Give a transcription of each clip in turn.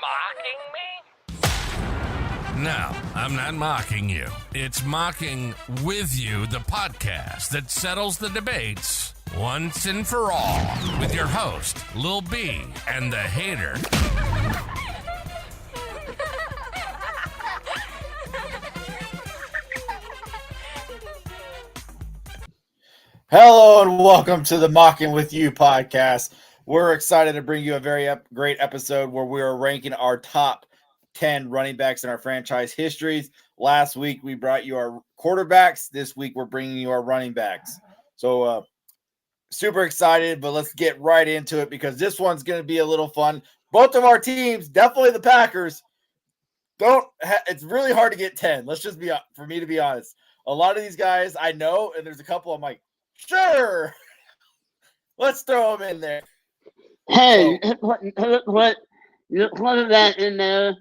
mocking me? No, I'm not mocking you. It's Mocking With You, the podcast that settles the debates once and for all with your host, Lil B, and the hater. Hello and welcome to the Mocking With You podcast. We're excited to bring you a very great episode where we are ranking our top 10 running backs in our franchise histories. Last week we brought you our quarterbacks. This week we're bringing you our running backs. So super excited, but let's get right into it because this one's going to be a little fun. Both of our teams, definitely the Packers, it's really hard to get 10. Let's just for me to be honest. A lot of these guys I know, and there's a couple I'm like, sure, let's throw them in there. Hey, put that in there.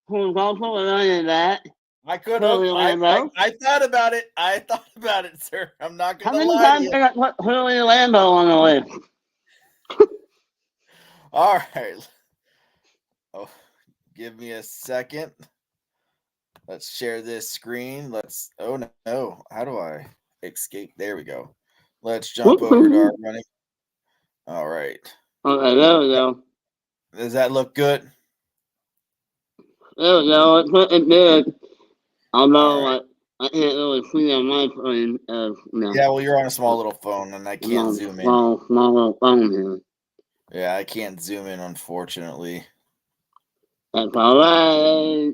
Who's also running that? I could have. I thought about it. Sir. I'm not going to lie. How many times did I put Julio Lambo on the list? All right. Oh, give me a second. Let's share this screen. Oh no. How do I escape? There we go. Let's jump over to our running. All right. Okay, there we go. Does that look good? There we go. It's looking good. Although I can't really see on my screen. No. Yeah, well, you're on a small little phone, and I can't zoom in. Small little phone here. Yeah, I can't zoom in, unfortunately. That's all right.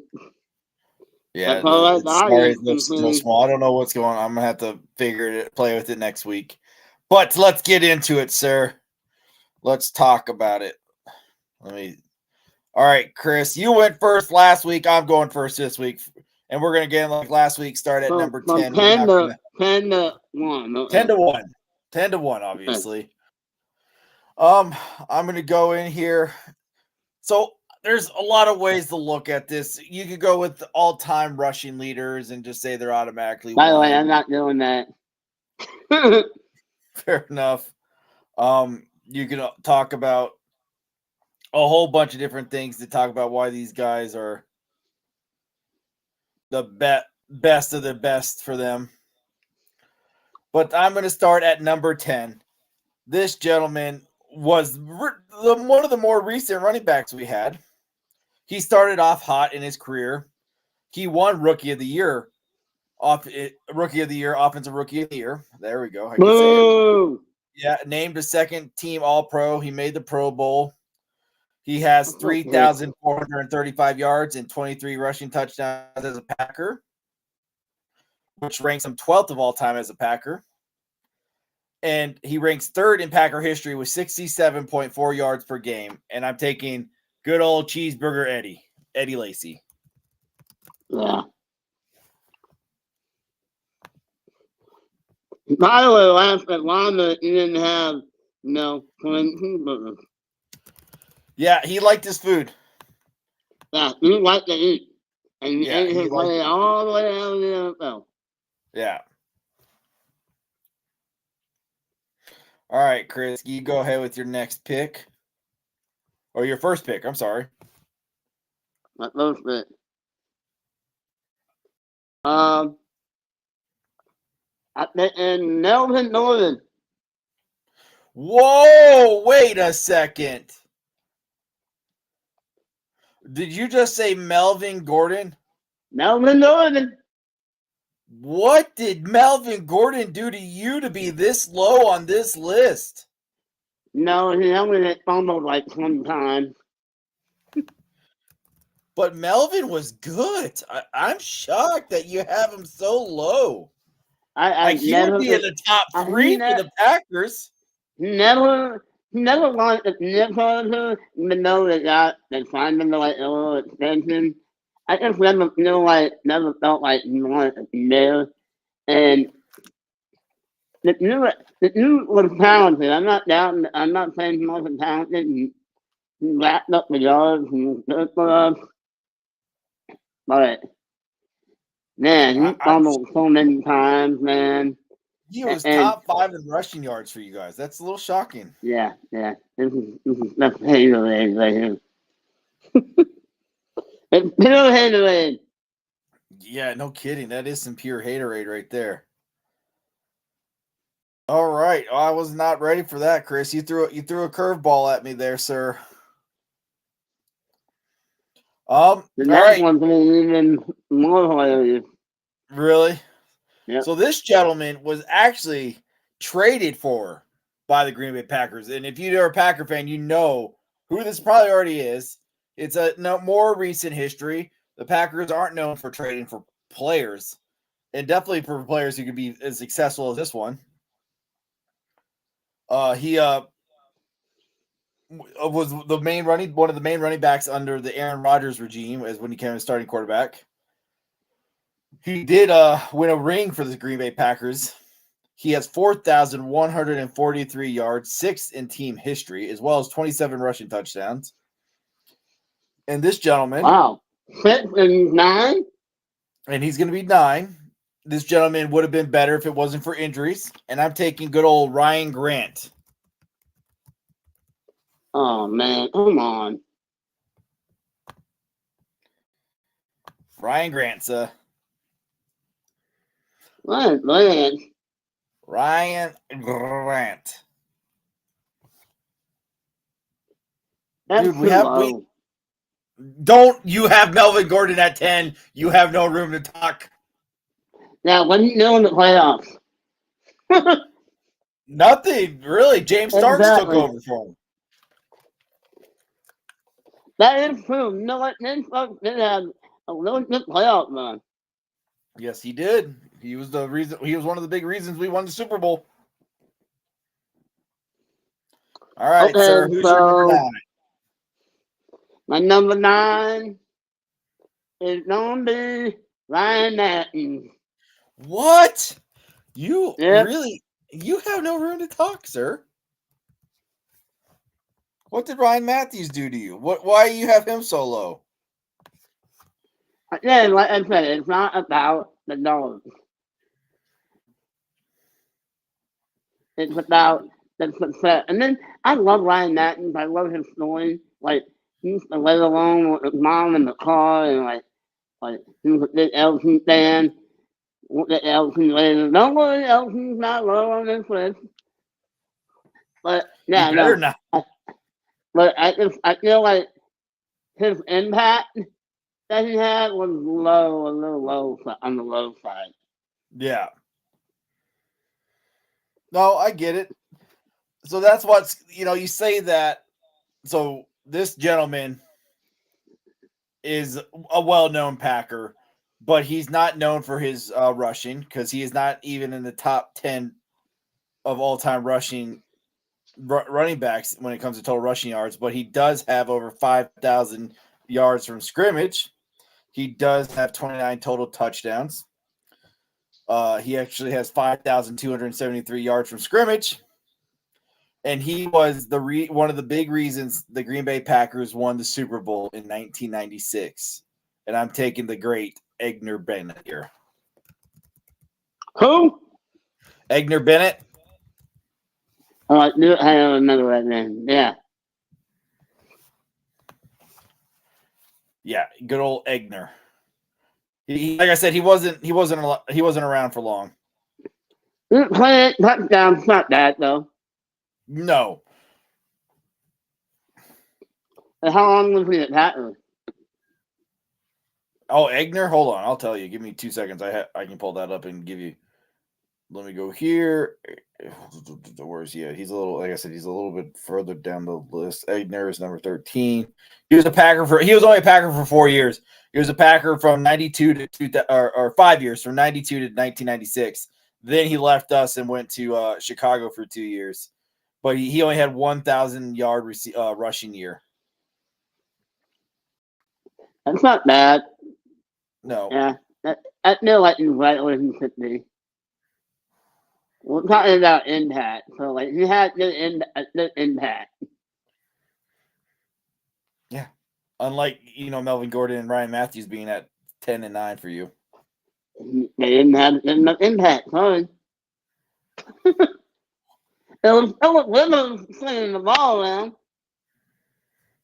Yeah, that's all right. Sorry, it looks so small. I don't know what's going on. I'm going to have to play with it next week. But let's get into it, sir. Let's talk about it. All right, Chris, you went first last week. I'm going first this week. And we're going to get, like last week, start at number 10. 10 to 1. Okay. 10 to 1. 10 to 1, obviously. I'm going to go in here. So there's a lot of ways to look at this. You could go with all-time rushing leaders and just say they're automatically. By the way, I'm not doing that. Fair enough. You can talk about a whole bunch of different things to talk about why these guys are the best of the best for them. But I'm going to start at number 10. This gentleman was one of the more recent running backs we had. He started off hot in his career. He won Rookie of the Year. Offensive Rookie of the Year. There we go. I can say it. Yeah, named a second-team All-Pro. He made the Pro Bowl. He has 3,435 yards and 23 rushing touchdowns as a Packer, which ranks him 12th of all time as a Packer. And he ranks third in Packer history with 67.4 yards per game. And I'm taking good old Cheeseburger Eddie Lacy. Yeah. By the way, last Atlanta, you didn't have cheeseburgers. Yeah, he liked his food. Yeah, he liked to eat. And he ate his way all the way down to the NFL. Yeah. All right, Chris, you go ahead with your next pick. Or your first pick, I'm sorry. My first pick. I think Melvin Gordon. Whoa, wait a second. Did you just say Melvin Gordon? Melvin Gordon. What did Melvin Gordon do to you to be this low on this list? No, he only got fumbled like 20 times. But Melvin was good. I'm shocked that you have him so low. He would be in the top 3 for the Packers. Never wanted to nip over, even though they signed him to like a little extension. I just never felt like he wanted to be there. And the dude was talented. I'm not saying he wasn't talented. He wrapped up the yards and good for us. But man, he fumbled so many times, man. He was top 5 in rushing yards for you guys. That's a little shocking. Yeah. That's hater right here. It's pure haterade. Yeah, no kidding. That is some pure haterade right there. All right. I was not ready for that, Chris. You threw a curveball at me there, sir. The all next right. one's gonna be even more hilarious. Really? Yep. So this gentleman was actually traded for by the Green Bay Packers. And if you're a Packer fan, you know who this probably already is. It's a more recent history. The Packers aren't known for trading for players, and definitely for players who could be as successful as this one. He was one of the main running backs under the Aaron Rodgers regime as when he became a starting quarterback. He did win a ring for the Green Bay Packers. He has 4,143 yards, 6th in team history, as well as 27 rushing touchdowns. And this gentleman, wow, 6 and 9. And he's going to be 9. This gentleman would have been better if it wasn't for injuries. And I'm taking good old Ryan Grant. Oh man, come on. Ryan Grant, sir. Ryan Grant. Ryan Grant. That's Dude, low. Don't you have Melvin Gordon at 10? You have no room to talk. Now, what are you doing in the playoffs? Nothing, really. James Starks took Exactly. over for him. That is true. You know what? James Starks did have a really good playoff run. Yes, he did. He was the reason. He was one of the big reasons we won the Super Bowl. All right, Okay, sir. Who's your number 9? My number 9 is going to be Ryan Matthews. What? You Yep. really? You have no room to talk, sir. What did Ryan Matthews do to you? Why you have him so low? Again, like I said, it's not about the dollars. It's about the success. And then I love Ryan Matthews. I love his story. Like, he used to live alone with his mom in the car, and like he was a big Elton fan. Look at Elton later. Don't worry, Elton's not low on this list. But yeah, You better no. not. But I feel like his impact that he had was a little low on the low side. Yeah. No, I get it. So that's what's, you say that. So this gentleman is a well-known Packer, but he's not known for his rushing because he is not even in the top 10 of all-time running backs when it comes to total rushing yards, but he does have over 5,000 yards from scrimmage. He does have 29 total touchdowns. He actually has 5,273 yards from scrimmage. And he was one of the big reasons the Green Bay Packers won the Super Bowl in 1996. And I'm taking the great Edgar Bennett here. Who? Edgar Bennett. Oh, I don't remember that name. Yeah. Yeah, good old Edgar. He, like I said, he wasn't around for long. Playing touchdowns, not that though. No. And how long was he at Packers? Oh, Edgar, hold on, I'll tell you. Give me 2 seconds. I can pull that up and give you. Let me go here. Where's he at? He's a little, like I said, he's a little bit further down the list. Edgar is number 13. He was only a Packer for 4 years. He was a Packer from 92 to 5 years, from 92 to 1996. Then he left us and went to Chicago for 2 years. But he only had 1,000 yard rushing year. That's not bad. No. Yeah. I feel like he's right where he should be. We're talking about impact. So, like, he had good impact. Yeah. Unlike, Melvin Gordon and Ryan Matthews being at 10 and 9 for you. They didn't have enough impact. Sorry. It was Philip Rivers slinging the ball around.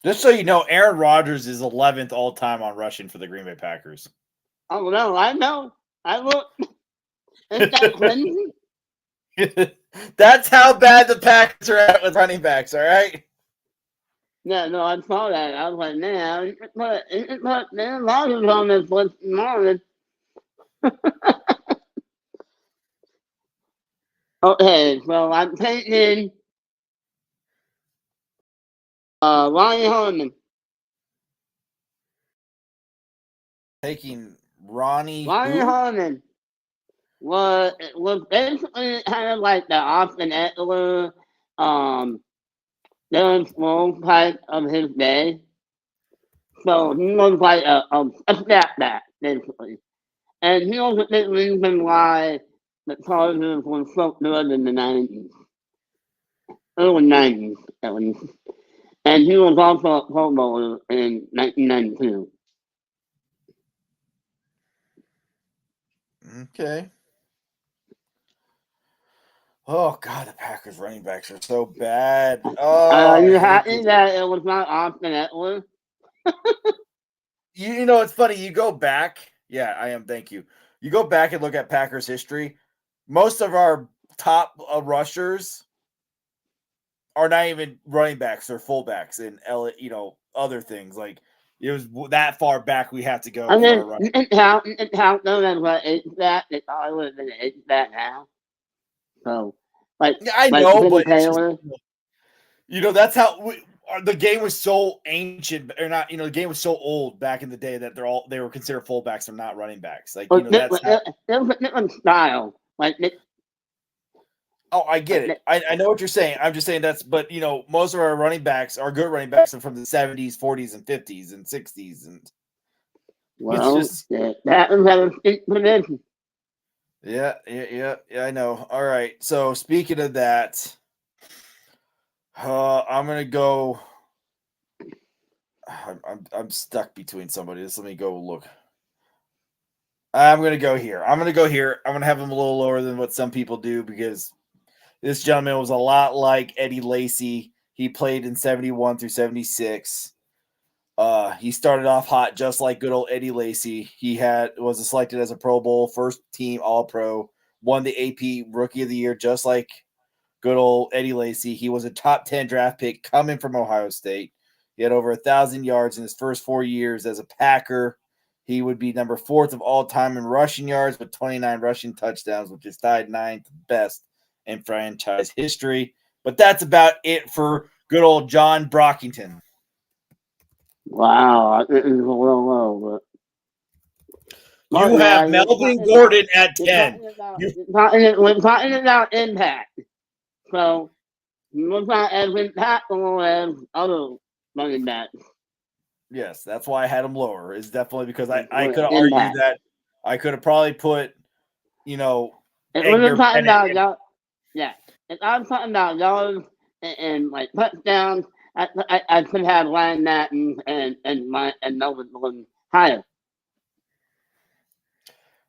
Just so you know, Aaron Rodgers is 11th all time on rushing for the Green Bay Packers. Oh no, I know. I looked. Is that crazy? That's how bad the Packers are at with running backs. All right. Yeah, no, I saw that. I was like, man, man, Rodgers on this list morning. Okay, so I'm taking Ronnie Harmon. Taking Ronnie. Ronnie Who? Harmon was basically kind of like the Austin Eckler, Darren Sproles type of his day. So he was like a step back, basically. And he was a big reason why the Chargers were so good in the 90s. Early 90s, at least. And he was also a Pro Bowler in 1992. Okay. Oh God, the Packers running backs are so bad. Oh, Are you I hate happy this. that it was not Austin Eckler? You know, it's funny. You go back. Yeah, I am. Thank you. You go back and look at Packers history. Most of our top rushers are not even running backs or fullbacks and other things. Like it was that far back we have to go I for mean, our running. it counts them as what H-back. They probably would have been an H-back now. So, like, Yeah, I like know, Jimmy but it's just, Taylor. that's how the game was so ancient, or not. The game was so old back in the day that they were considered fullbacks and not running backs. Like that's how. It was a different style. Like, Oh, I get it. I know what you're saying. I'm just saying but most of our running backs, our good running backs, are from the 70s, 40s, and 50s and 60s, and well, it's just that was a distinct position. yeah. I know. All right. So speaking of that, I'm gonna go. I'm stuck between somebody. Just let me go look. I'm gonna go here. I'm gonna have him a little lower than what some people do because this gentleman was a lot like Eddie Lacy. He played in 71 through 76. He started off hot just like good old Eddie Lacy. He was selected as a Pro Bowl, first team All-Pro, won the AP Rookie of the Year just like good old Eddie Lacy. He was a top 10 draft pick coming from Ohio State. He had over 1,000 yards in his first 4 years as a Packer. He would be number 4th of all time in rushing yards with 29 rushing touchdowns, which is tied 9th best in franchise history. But that's about it for good old John Brockington. Wow, it is a little low, but You have Melvin Gordon at 10. We're talking about impact. So he was not as impactful as other running backs. Yes, that's why I had him lower. Is definitely because I could have Impact. argued that I could have probably put, It wasn't talking Bennett about yeah. If I'm talking about yards and like touchdowns, I could have Ryan Nathan and Melvin Gordon higher.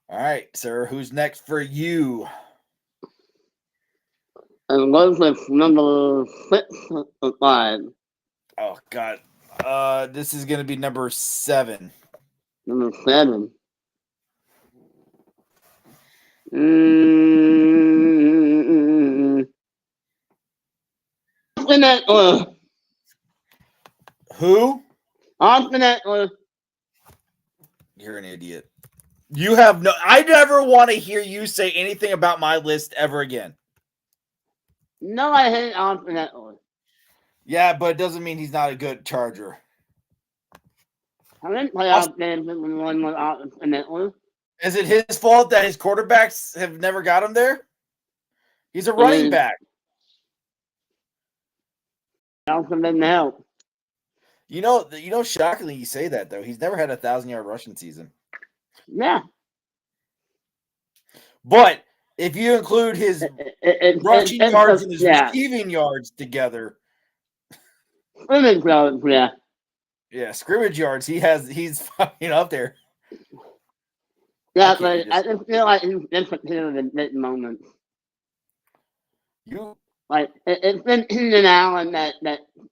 All right, sir. Who's next for you? And was with number 6 or 5. Oh God. This is gonna be number 7. Number 7. Austin Eckler. Who? Austin Eckler. You're an idiot. You have no. I never want to hear you say anything about my list ever again. No, I hate Austin Eckler. Yeah, but it doesn't mean he's not a good Charger. I didn't play out games with one with Austin Eckler. Is it his fault that his quarterbacks have never got him there? He's a running back. Also didn't help. Shockingly you say that though. He's never had a 1,000-yard rushing season. Yeah. But if you include his rushing yards and his receiving yards together, scrimmage yards, yeah. Yeah, scrimmage yards. He's fucking up there. Yeah, but I just feel like he's disappeared in big moments. Like it's been Keenan Allen that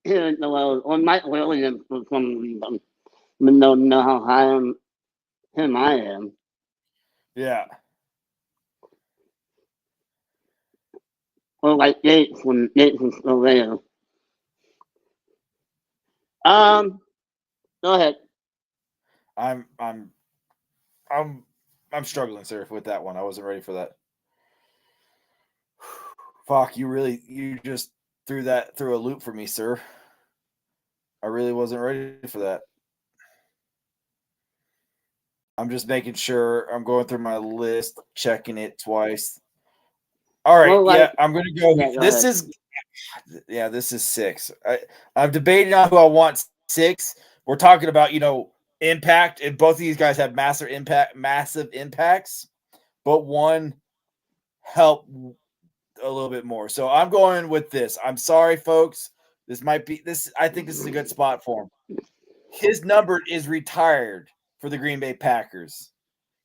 hit the load, or Mike Williams for some reason. But don't know how high him I am. Yeah. Or like Gates when Gates was still there. Go ahead. I'm struggling, sir, with that one. I wasn't ready for that. Fuck, you just threw that through a loop for me, sir. I really wasn't ready for that. I'm just making sure I'm going through my list, checking it twice. All right, Well, like, yeah, I'm gonna go. Yeah, go This ahead. this is 6. I'm debating on who I want 6. We're talking about, impact, and both of these guys have massive impacts, but one helped a little bit more. So I'm going with this. I'm sorry, folks. This might be this. I think this is a good spot for him. His number is retired for the Green Bay Packers.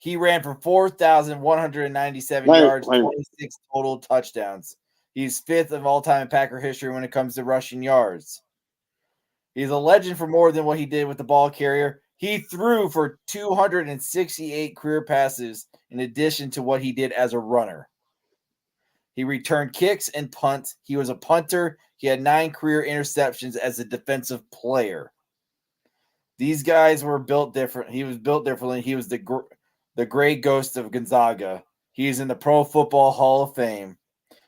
He ran for 4,197 yards, 26 total touchdowns. He's 5th of all-time in Packer history when it comes to rushing yards. He's a legend for more than what he did with the ball carrier. He threw for 268 career passes in addition to what he did as a runner. He returned kicks and punts. He was a punter. He had 9 career interceptions as a defensive player. These guys were built different. He was built differently. He was the gray ghost of Gonzaga. He's in the Pro Football Hall of Fame.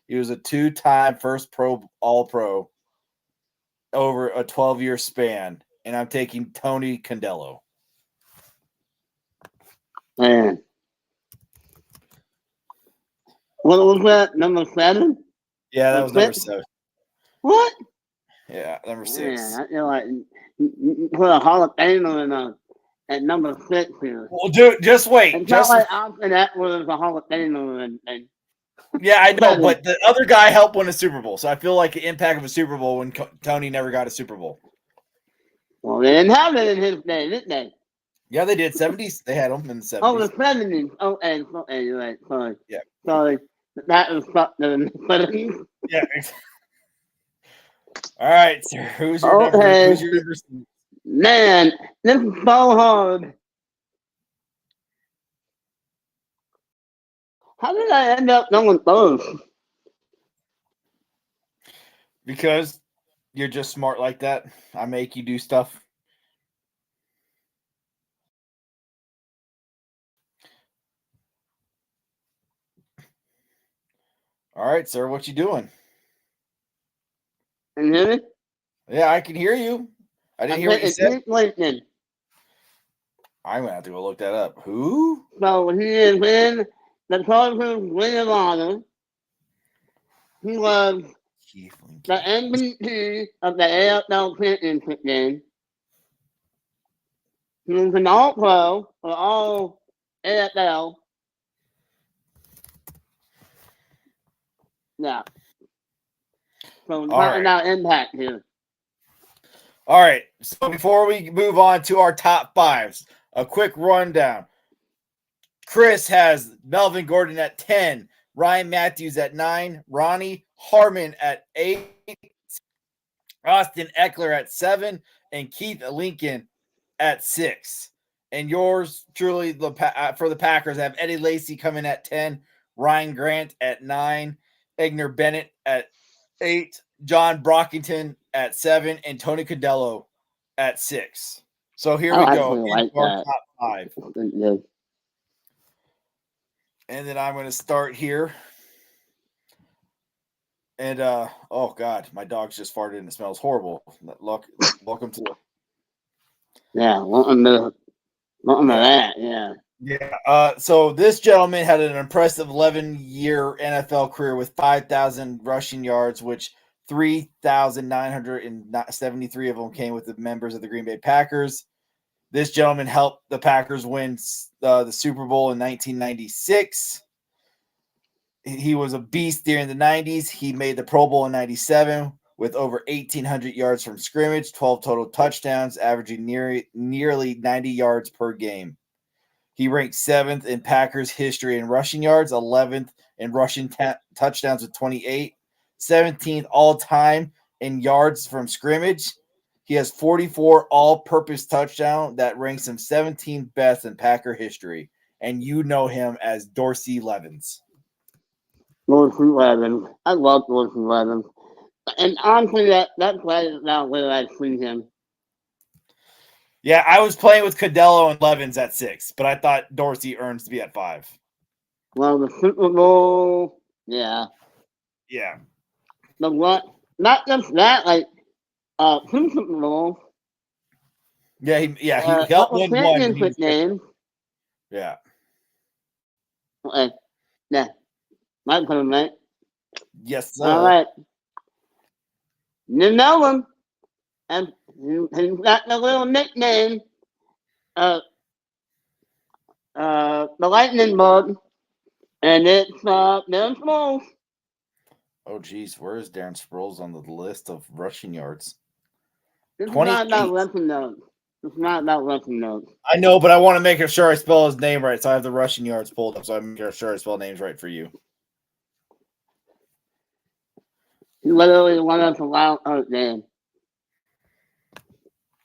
He was a 2-time first All-Pro over a 12-year span. And I'm taking Tony Condello. Man. What was that? Number 7? Yeah, that was number 7. What? Yeah, number 6. Man, I feel like put a Hall of Famer at number 6 here. Well, dude, just wait. It's not like Austin Eckler is a Hall of Famer. And yeah, I know, but the other guy helped win a Super Bowl, so I feel like the impact of a Super Bowl when Tony never got a Super Bowl. Well, they didn't have it in his day, did they? Yeah, they did. 70s. They had them in the 70s. Oh, the 70s. Oh, and you're right. Sorry. Yeah. Sorry. That was something in the 70s. Yeah. All right, sir. Who's your number? Who's your number? Man, this is so hard. How did I end up knowing those? Because you're just smart like that. I make you do stuff. All right, sir. What you doing? Can you hear me? Yeah, I can hear you. I didn't hear what you said. I'm gonna have to go look that up. Who? So he is in the Chargers Ring of Honor. He was the MVP of the AFL Championship game. He was an All-Pro for all AFL. Yeah. So we're talking about impact here. All right. So before we move on to our top 5s, a quick rundown. Chris has Melvin Gordon at 10, Ryan Matthews at 9, Ronnie Harmon at 8, Austin Eckler at 7, and Keith Lincoln at 6. And yours truly for the Packers have Eddie Lacy coming at 10, Ryan Grant at 9, Egner Bennett at 8, John Brockington at 7, and Tony Condello at 6. So here we go. Like our top 5. Yeah. And then I'm going to start here. And, oh, God, my dog's just farted and it smells horrible. Welcome to Yeah, welcome to that, yeah. Yeah. So this gentleman had an impressive 11-year NFL career with 5,000 rushing yards, which 3,973 of them came with the members of the Green Bay Packers. This gentleman helped the Packers win the Super Bowl in 1996. He was a beast during the 90s. He made the Pro Bowl in 97 with over 1,800 yards from scrimmage, 12 total touchdowns, averaging nearly 90 yards per game. He ranked 7th in Packers history in rushing yards, 11th in rushing touchdowns with 28, 17th all-time in yards from scrimmage. He has 44 all-purpose touchdown that ranks him 17th best in Packer history. And you know him as Dorsey Levens. Dorsey Levens. I love Dorsey Levens. And honestly, that's right about where I've seen him. Yeah, I was playing with Cadello and Levens at 6, but I thought Dorsey earns to be at 5. Well, the Super Bowl, yeah. Yeah. But what? Not just that, like, two Super Bowls. Yeah, he helped win one. Championship games. Yeah. Okay. Yeah. Might put him right. Yes, sir. All right. You know him. And he's got the little nickname, the lightning bug, and it's Darren Sproles. Oh, geez, where is Darren Sproles on the list of rushing yards? This is not about rushing notes. It's not about rushing notes. I know, but I want to make sure I spell his name right, so I have the rushing yards pulled up, so I'm making sure I spell names right for you. He literally won us a wild card game.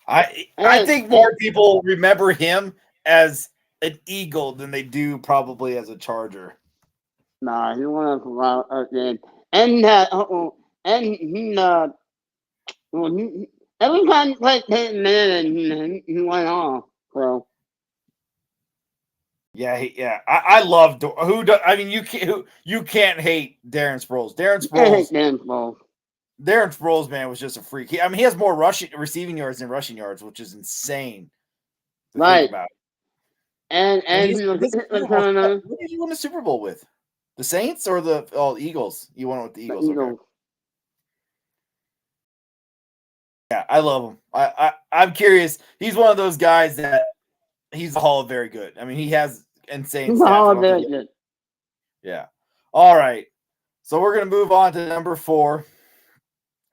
I think more people remember him as an Eagle than they do probably as a Charger. Nah, he won us a wild card game. And every time he played Peyton Manning, he went off. So yeah. I love you can't hate Darren Sproles. Darren Sproles, man, was just a freak. He has more receiving yards than rushing yards, which is insane. Right. About. And what did you win the Super Bowl with? The Saints or the Eagles? You won it with the Eagles. Okay. Yeah, I love him. I'm curious. He's one of those guys that he's a Hall of Very Good. I mean, he has insane stats. Hall of Very Good. Yeah. All right. So we're gonna move on to number 4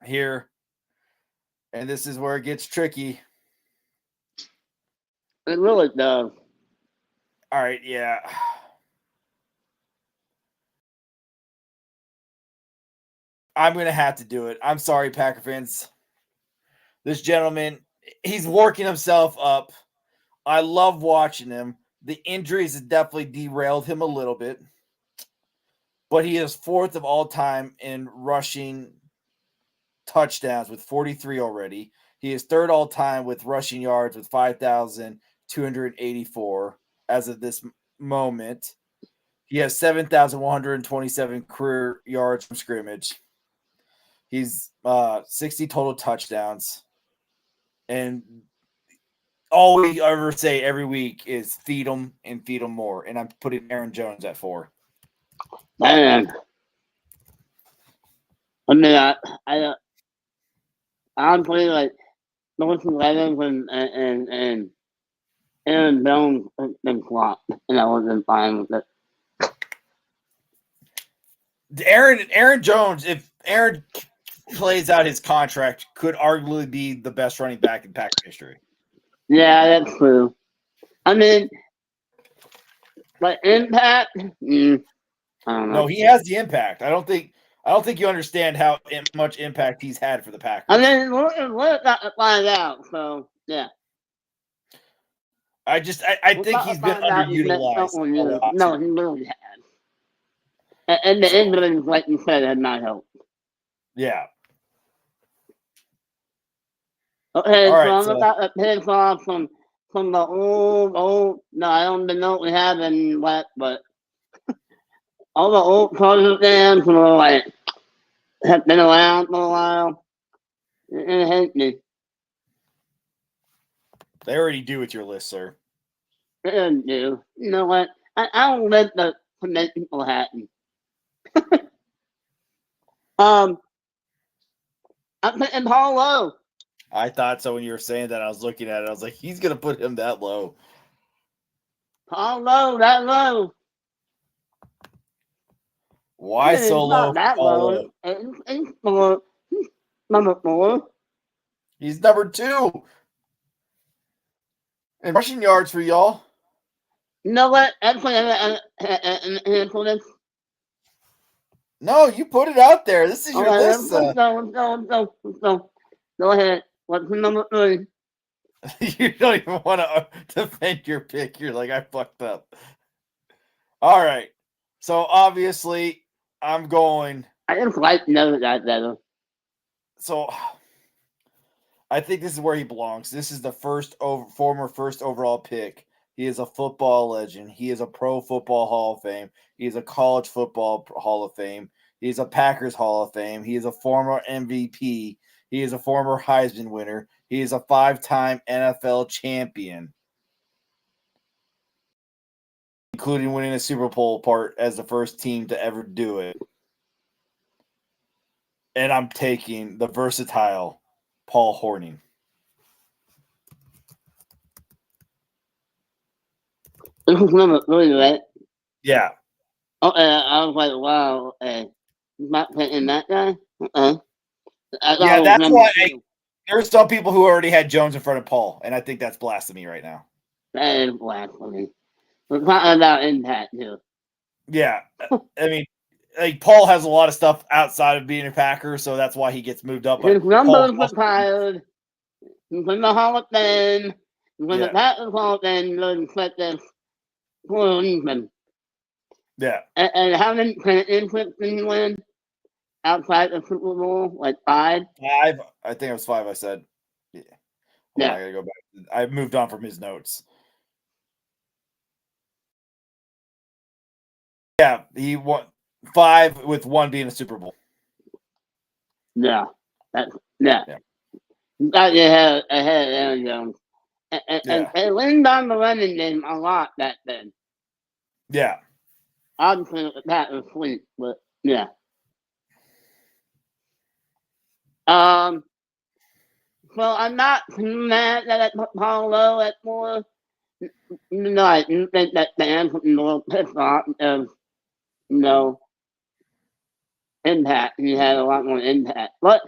here, and this is where it gets tricky. It really does. All right. Yeah. I'm gonna have to do it. I'm sorry, Packer fans. This gentleman, he's working himself up. I love watching him. The injuries have definitely derailed him a little bit, but he is 4th of all time in rushing touchdowns with 43 already. He is 3rd all time with rushing yards with 5,284 as of this moment. He has 7,127 career yards from scrimmage. He's 60 total touchdowns. And all we ever say every week is feed them and feed them more. And I'm putting Aaron Jones at 4. Man. I mean, I'm putting like Dorsey Levens and Aaron Jones been flopped, and I wasn't fine with it. Aaron Jones, if Aaron plays out his contract, could arguably be the best running back in Packer history. Yeah, that's true. I mean, but impact, I don't know. No, he has the impact. I don't think you understand how much impact he's had for the Packers. I mean, we're about to find out. So yeah. I think he's been underutilized. No, he really has. And the injuries, like you said, have not helped. Yeah. Okay, all right, so I'm about to pick off from the old. No, I don't even know what we have in what, but all the old Chargers fans who are like have been around for a while. It hate me. They already do with your list, sir. It do. You know what? I don't let the commit people happen. I'm putting Paul low. I thought so when you were saying that. I was looking at it. I was like, he's gonna put him that low. Paul low, that low. Why so low? That low. He's number 4. He's number 2. And rushing yards for y'all. You know what? Actually, answer this. No, you put it out there. This is your Okay, list. let's go. Go ahead. What's the number 3? You don't even want to defend your pick. You're like, I fucked up. All right. So obviously, I'm going. I just like Noah that better. So I think this is where he belongs. This is the former first overall pick. He is a football legend. He is a Pro Football Hall of Fame. He is a College Football Hall of Fame. He is a Packers Hall of Fame. He is a former MVP. He is a former Heisman winner. He is a 5-time NFL champion, including winning a Super Bowl part as the first team to ever do it. And I'm taking the versatile Paul Hornung. This is number 3, right? Yeah. Okay, I was like, wow, not picking that guy? Yeah, that's why there's some people who already had Jones in front of Paul, and I think that's blasphemy right now. That is blasphemy. We're talking about impact, too. Yeah. I mean, like Paul has a lot of stuff outside of being a Packer, so that's why he gets moved up. His numbers retired. He's in the Hall of Fame. When the Packers Hall of Fame, you'd expect this for a reason. Yeah. And how many championships did he win outside the Super Bowl? Like 5? 5. I think it was 5. I said. Yeah. Yeah. I gotta go back. I moved on from his notes. Yeah, he won 5 with 1 being a Super Bowl. Yeah. Yeah. You got your head ahead of Aaron Jones. And they leaned on the running game a lot back then. Yeah. Obviously, that was sweet, but yeah. So I'm not too mad that I put Paul Lowe at 4. No, I do think that fans would be a little pissed off because, impact. He had a lot more impact. But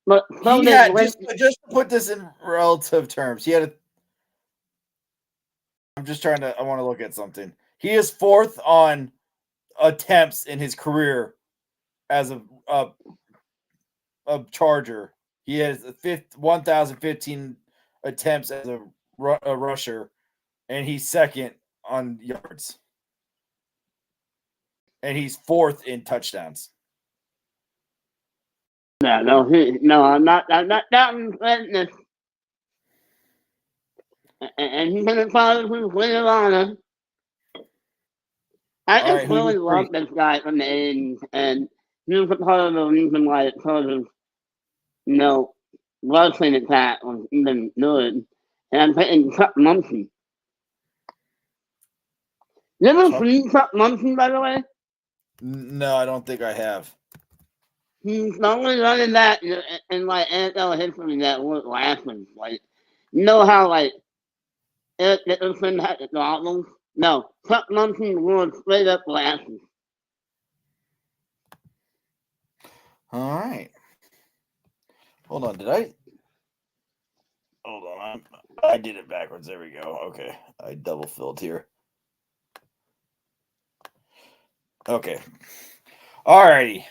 so he had, just to put this in relative terms, he had I want to look at something. He is 4th on attempts in his career as a Charger. He has 1,015 attempts as a rusher, and he's 2nd on yards. And he's 4th in touchdowns. No, I'm not doubting greatness. And he's gonna follow his way of honor. I just really love this guy from the 80s, and he was a part of the reason why it sort of, rushing attack was even good. And I'm picking Chuck Munson. You ever seen Chuck Munson, by the way? No, I don't think I have. He's the only running back in like NFL history that weren't laughing. Like, you know how like Eric Dickerson had the goggles? No, Chuck Munson wore straight up glasses. All right. Hold on, did I? Hold on, I did it backwards. There we go. Okay, I double filled here. Okay. All righty.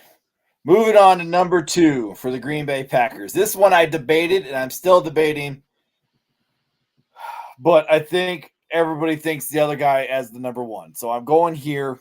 Moving on to number 2 for the Green Bay Packers. This one I debated, and I'm still debating. But I think everybody thinks the other guy as the number 1. So I'm going here.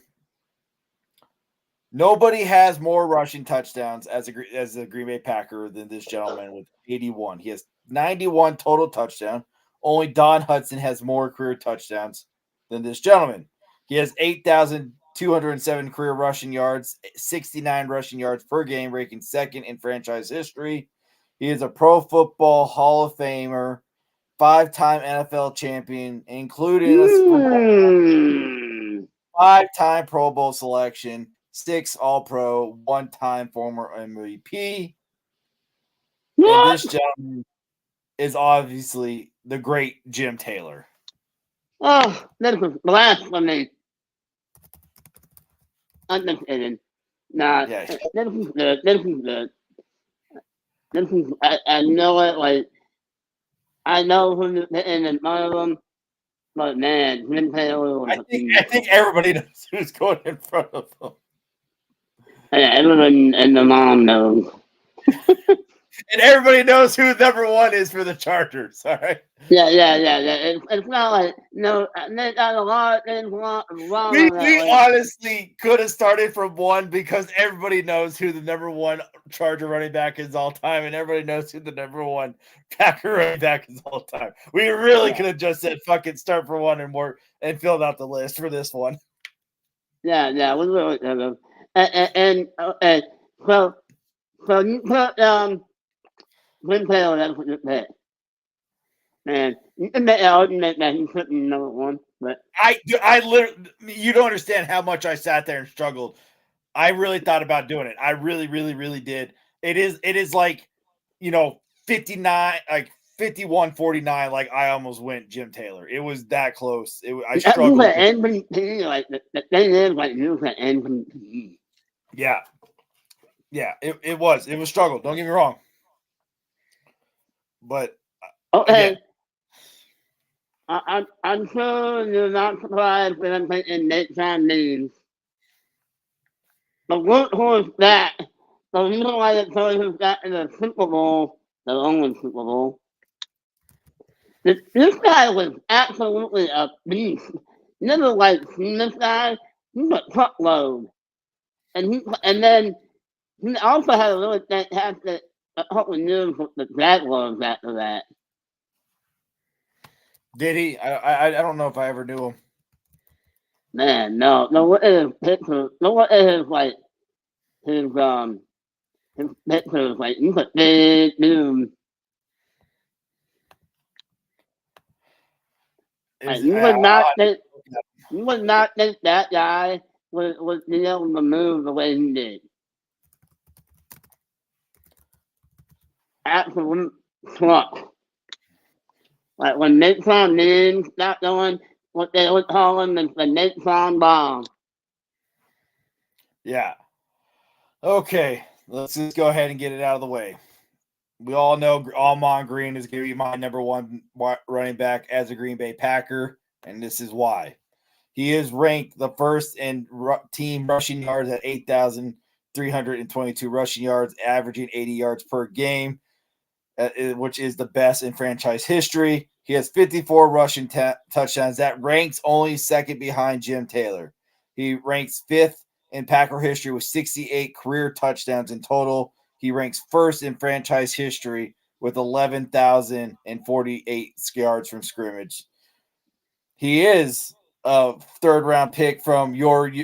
Nobody has more rushing touchdowns as a Green Bay Packer than this gentleman with 81. He has 91 total touchdowns. Only Don Hudson has more career touchdowns than this gentleman. He has 8,207 career rushing yards, 69 rushing yards per game, ranking 2nd in franchise history. He is a Pro Football Hall of Famer, 5-time NFL champion, including a 5-time Pro Bowl selection, 6 All-Pro, 1-time former MVP. And this gentleman is obviously the great Jim Taylor. Oh, this is blasphemy. I'm just kidding. Nah, Yeah. this is good. I know it, like, I know who's in front of them, but man, Jim Taylor was I think everybody knows who's going in front of him. Yeah, everyone and the mom knows. And everybody knows who number one is for the Chargers. All right. Yeah. It's not like they got a lot of things wrong We on that. we Like, honestly could have started from one because everybody knows who the number one Charger running back is all time, and everybody knows who the number one Packer running back is all time. We really could have just said fucking start for one and filled out the list for this one. yeah, we really could have. And so you put Glenn Taylor, that's what you pick. And you can make an argument that he should be number one, but I literally, you don't understand how much I sat there and struggled. I really thought about doing it. I really, really, really did. It is like, 59, like 51-49. Like I almost went Jim Taylor. It was that close. I struggled. like MVP, like the thing is, like you said, MVP. Yeah. It was struggle. Don't get me wrong. But Okay. I'm sure you're not surprised when I'm thinking Nate John means. The workhorse that the reason why the Chargers got in the Super Bowl, the only Super Bowl, this guy was absolutely a beast. Never like seen this guy. He's a truckload, and then he also had a really fantastic couple of years with the Jaguars after that. did he? I don't know if I ever knew him. Man, no, what is his picture? No, what is like his pictures? Like he's a big dude. Like, you would not think that guy would be able to move the way he did. Absolute truck. Like when Nathan Means got going, what they would call him is the Nathan Bomb. Yeah. Okay, let's just go ahead and get it out of the way. We all know Ahman Green is going to be my number one running back as a Green Bay Packer, and this is why. He is ranked the first in team rushing yards at 8,322 rushing yards, averaging 80 yards per game, which is the best in franchise history. He has 54 rushing touchdowns. That ranks only second behind Jim Taylor. He ranks fifth in Packer history with 68 career touchdowns in total. He ranks first in franchise history with 11,048 yards from scrimmage. He is a third-round pick from one of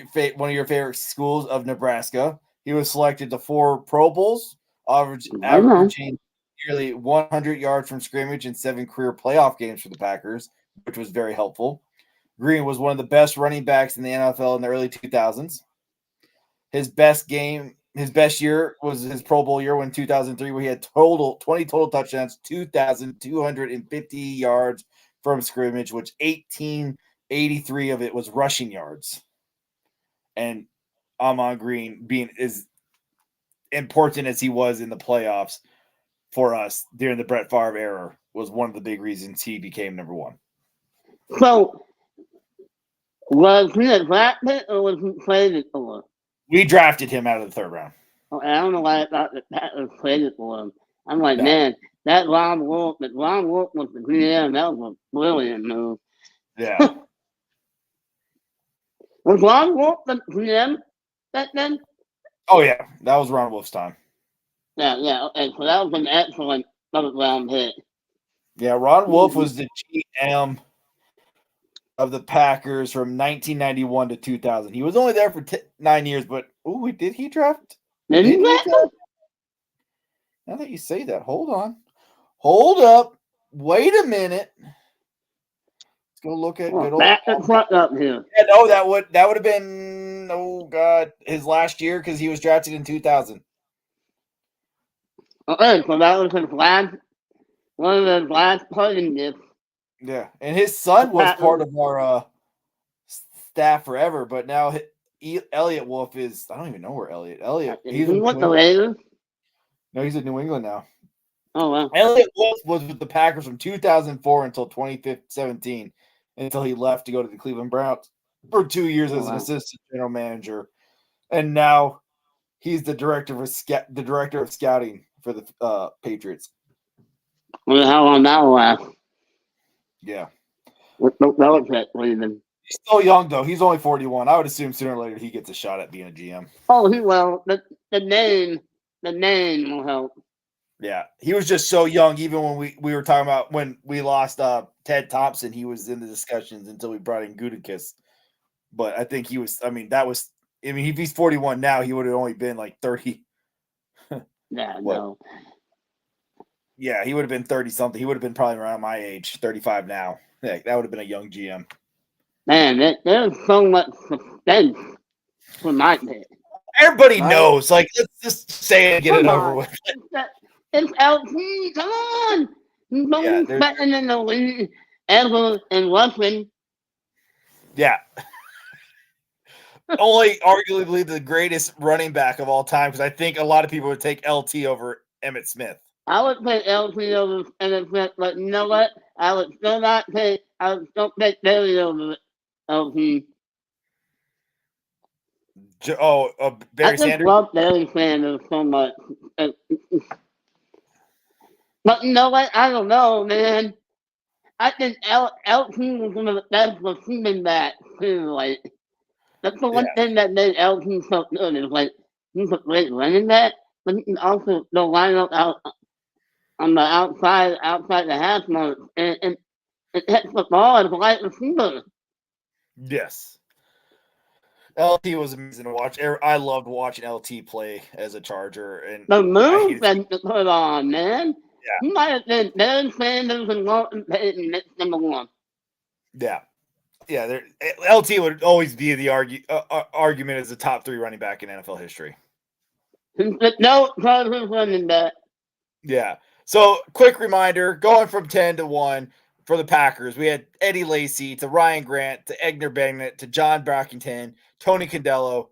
your favorite schools of Nebraska. He was selected to 4 Pro Bowls, averaging nearly 100 yards from scrimmage and 7 career playoff games for the Packers, which was very helpful. Green was one of the best running backs in the NFL in the early 2000s. His best year was his Pro Bowl year in 2003, where he had 20 total touchdowns, 2,250 yards from scrimmage, which 1,883 of it was rushing yards. And Ahman Green, being as important as he was in the playoffs for us during the Brett Favre era, was one of the big reasons he became number one. So, was he a draft pick or was he traded for? We drafted him out of the third round. Okay, I don't know why I thought that was traded for him. I'm like, man, that Ron Wolf was the GM. That was a brilliant move. Yeah. Was Ron Wolf the GM back then? Oh, yeah. That was Ron Wolf's time. Yeah. Okay, so that was an excellent third round hit. Yeah, Ron Wolf was the GM of the Packers from 1991 to 2000. He was only there for 9 years, but did he draft? Did he draft? Now that you say that, hold on. Hold up. Wait a minute. Let's go look at good old. Back the truck up here. Yeah, no, that would have been his last year because he was drafted in 2000. Okay, so that was one of his last playing gifts. Yeah, and his son was part of our staff forever, but now Elliot Wolf is. I don't even know where Elliot. He's with the Raiders. No, he's in New England now. Oh wow. Elliot Wolf was with the Packers from 2004 until 2017, until he left to go to the Cleveland Browns for 2 years as an assistant general manager, and now He's the director of scouting for the Patriots. Wonder how long that will last. Yeah. With Belichick leaving. He's still young, though. He's only 41. I would assume sooner or later he gets a shot at being a GM. Oh, he will. The name will help. Yeah. He was just so young. Even when we were talking about when we lost Ted Thompson, he was in the discussions until we brought in Gutekunst. But I think he was, if he's 41 now, he would have only been like 30. Yeah, no. Yeah, he would have been 30 something. He would have been probably around my age, 35 now. Yeah, that would have been a young GM. Man, there's so much suspense for my pick. Everybody knows. Like, let's just say it and get it over with. It's LT. Come on. No one's better than the win ever in Russian. Yeah. Only arguably the greatest running back of all time, because I think a lot of people would take LT over Emmitt Smith. I would take LT over Emmitt Smith, but you know what? I would still take Bailey over LT. Barry Sanders? I love Barry Sanders so much. But you know what? I don't know, man. I think LT was one of the best receiving backs, too. Like, that's the one thing that made LT so good. Is like, he's a great running back, but he can also go line up out on the outside the half mark, and it hits the ball as a wide receiver. Yes. LT was amazing to watch. I loved watching LT play as a Charger. And the move that he put on, man. Yeah. He might have been Barry Sanders and Walton Payton next number one. Yeah. Yeah, LT would always be the argument as the top 3 running back in NFL history. No, Chargers running back. Yeah. So, quick reminder, going from 10 to 1 for the Packers, we had Eddie Lacy to Ryan Grant to Edgar Bennett to John Brockington, Tony Condello,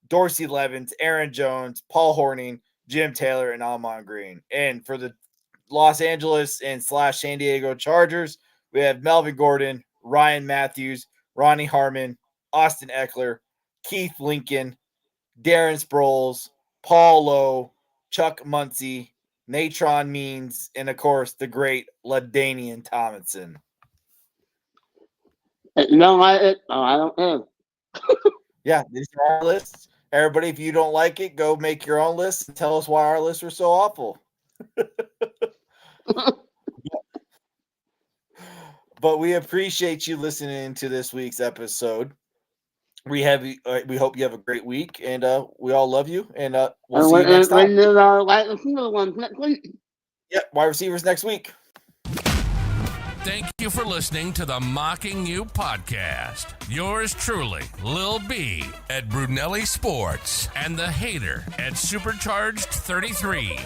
Dorsey Levens, Aaron Jones, Paul Horning, Jim Taylor, and Almon Green. And for the Los Angeles and / San Diego Chargers, we have Melvin Gordon, Ryan Matthews, Ronnie Harmon, Austin Eckler, Keith Lincoln, Darren Sproles, Paul Lowe, Chuck Muncie, Natron Means, and of course the great LaDainian Tomlinson. No, I don't know. Yeah, these are our lists. Everybody, if you don't like it, go make your own list and tell us why our lists are so awful. But we appreciate you listening to this week's episode. We hope you have a great week, and we all love you, and we'll see you next time. Wide receiver ones next week. Yep, wide receivers next week. Thank you for listening to the Mocking You podcast. Yours truly, Lil B at Brunelli Sports and the Hater at Supercharged 33.